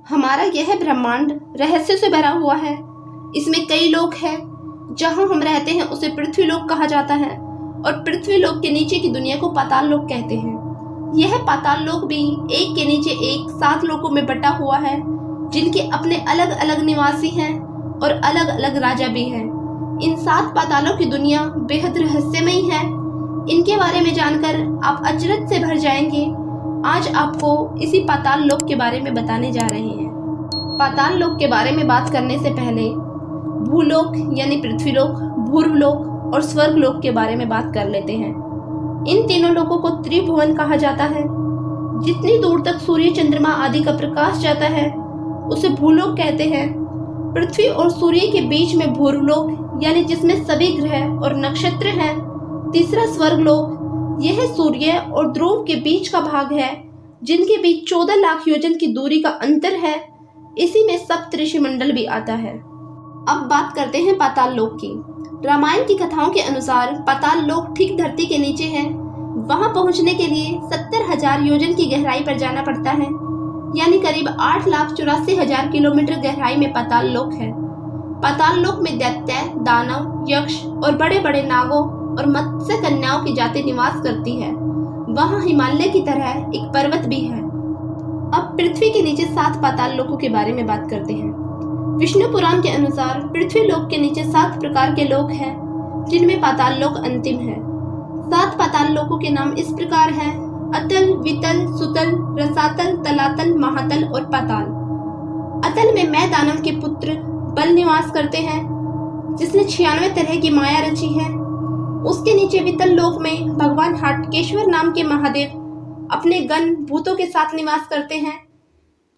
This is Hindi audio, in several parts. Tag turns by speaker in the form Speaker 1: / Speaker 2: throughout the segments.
Speaker 1: हमारा यह ब्रह्मांड रहस्य से भरा हुआ है। इसमें कई लोक हैं। जहाँ हम रहते हैं उसे पृथ्वी लोक कहा जाता है और पृथ्वी लोक के नीचे की दुनिया को पाताल लोक कहते हैं। यह पाताल लोक भी एक के नीचे एक 7 लोकों में बटा हुआ है, जिनके अपने अलग अलग निवासी हैं और अलग अलग राजा भी हैं। इन 7 पातालों की दुनिया बेहद रहस्यमयी है। इनके बारे में जानकर आप अचरज से भर जाएंगे। आज आपको इसी पाताल लोक के बारे में बताने जा रहे हैं। पाताल लोक के बारे में बात करने से पहले भूलोक यानी पृथ्वीलोक, भूर्वलोक और स्वर्गलोक के बारे में बात कर लेते हैं। इन तीनों लोकों को त्रिभुवन कहा जाता है। जितनी दूर तक सूर्य, चंद्रमा आदि का प्रकाश जाता है उसे भूलोक कहते हैं। पृथ्वी और सूर्य के बीच में भूर्वलोक यानी जिसमें सभी ग्रह और नक्षत्र हैं। तीसरा स्वर्गलोक, यह सूर्य और ध्रुव के बीच का भाग है, जिनके बीच 14 लाख योजन की दूरी का अंतर है। इसी में सप्तऋषि मंडल भी आता है। अब बात करते हैं पाताल लोक की। रामायण की कथाओं के अनुसार पाताल लोक ठीक धरती के नीचे है। वहां पहुंचने के लिए 70,000 योजन की गहराई पर जाना पड़ता है, यानी करीब 8,84,000 किलोमीटर गहराई में पाताल लोक है। पाताल लोक में दैत्य, दानव, यक्ष और बड़े बड़े नागों और मत्स्य कन्याओं की जाति निवास करती है। वहां हिमालय की तरह एक पर्वत भी है। अब पृथ्वी के नीचे 7 पाताल लोकों के बारे में बात करते हैं। विष्णु पुराण के अनुसार पृथ्वी लोक के नीचे 7 प्रकार के लोक हैं, जिनमें पाताल लोक अंतिम है। 7 पाताल लोकों के नाम इस प्रकार हैं: अतल, वितल, सुतल, रसातल, तलातल, महातल और पाताल। अतल में मैं दानव के पुत्र बल निवास करते हैं, जिसने 96 तरह की माया रची है। उसके नीचे वितल लोक में भगवान हाटकेश्वर नाम के महादेव अपने गण भूतों के साथ निवास करते हैं।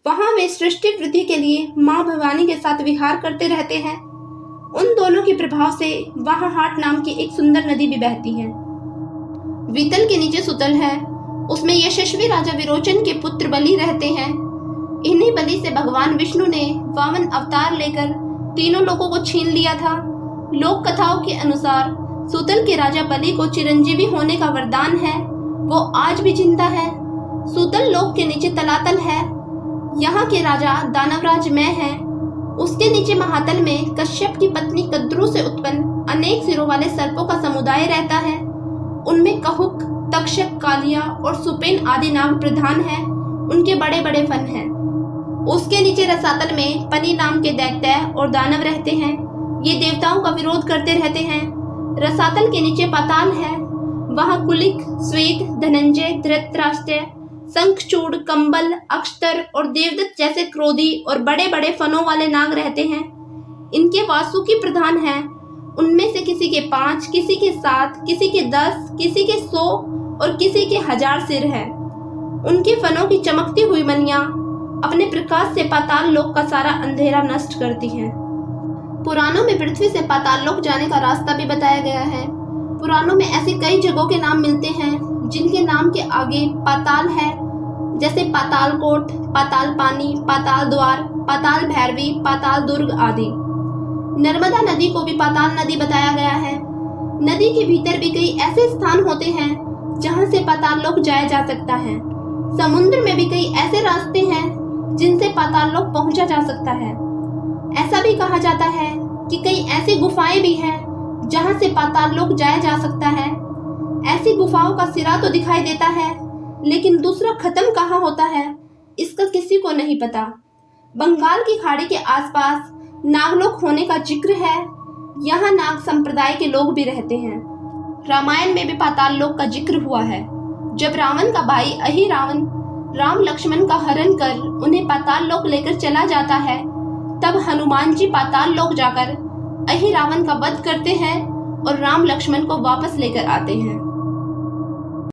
Speaker 1: वहां वे सृष्टि वृद्धि के लिए मां भवानी के साथ विहार करते रहते हैं। उन दोनों के प्रभाव से वहां हाट नाम की एक सुंदर नदी भी बहती है। वितल के नीचे सुतल है। उसमें यशस्वी राजा विरोचन के पुत्र बलि रहते हैं। इन्हीं बलि से भगवान विष्णु ने वामन अवतार लेकर तीनों लोकों को छीन लिया था। लोक कथाओं के अनुसार सुतल के राजा बलि को चिरंजीवी होने का वरदान है। वो आज भी जिंदा है। सुतल लोक के नीचे तलातल है। यहाँ के राजा दानवराज मैं है। उसके नीचे महातल में कश्यप की पत्नी कद्रू से उत्पन्न अनेक सिरों वाले सर्पों का समुदाय रहता है। उनमें कहुक, तक्षक, कालिया और सुपेन आदि नाग प्रधान हैं। उनके बड़े बड़े फन हैं। उसके नीचे रसातल में पनी नाम के दैत्य और दानव रहते हैं। ये देवताओं का विरोध करते रहते हैं। रसातल के नीचे पाताल है। वहां कुलिक, श्वेत, धनंजय, धृतराष्ट्र, शंखचूड़, कंबल, अक्षतर और देवदत्त जैसे क्रोधी और बड़े बड़े फनों वाले नाग रहते हैं। इनके वासुकी प्रधान हैं। उनमें से किसी के 5, किसी के 7, किसी के 10, किसी के 100 और किसी के 1000 सिर है। उनके फनों की चमकती हुई मनियां अपने प्रकाश से पाताल लोक का सारा अंधेरा नष्ट करती हैं। पुराणों में पृथ्वी से पाताल लोक जाने का रास्ता भी बताया गया है। पुराणों में ऐसी कई जगहों के नाम मिलते हैं जिनके नाम के आगे पाताल है, जैसे पाताल कोट, पाताल पानी, पाताल द्वार, पाताल भैरवी, पाताल दुर्ग आदि। नर्मदा नदी को भी पाताल नदी बताया गया है। नदी के भीतर भी कई ऐसे स्थान होते हैं जहां से पाताल लोक जाया जा सकता है। समुद्र में भी कई ऐसे रास्ते हैं जिनसे पाताल लोक पहुंचा जा सकता है। ऐसा भी कहा जाता है कि कई ऐसी गुफाएं भी हैं जहां से पाताल लोक जाया जा सकता है। ऐसी गुफाओं का सिरा तो दिखाई देता है, लेकिन दूसरा खत्म कहाँ होता है इसका किसी को नहीं पता। बंगाल की खाड़ी के आसपास नागलोक होने का जिक्र है। यहाँ नाग संप्रदाय के लोग भी रहते हैं। रामायण में भी पाताल लोक का जिक्र हुआ है। जब रावण का भाई अहिरावण राम लक्ष्मण का हरण कर उन्हें पाताल लोक लेकर चला जाता है, तब हनुमान जी पाताल लोक जाकर अहिरावण का वध करते हैं और राम लक्ष्मण को वापस लेकर आते हैं।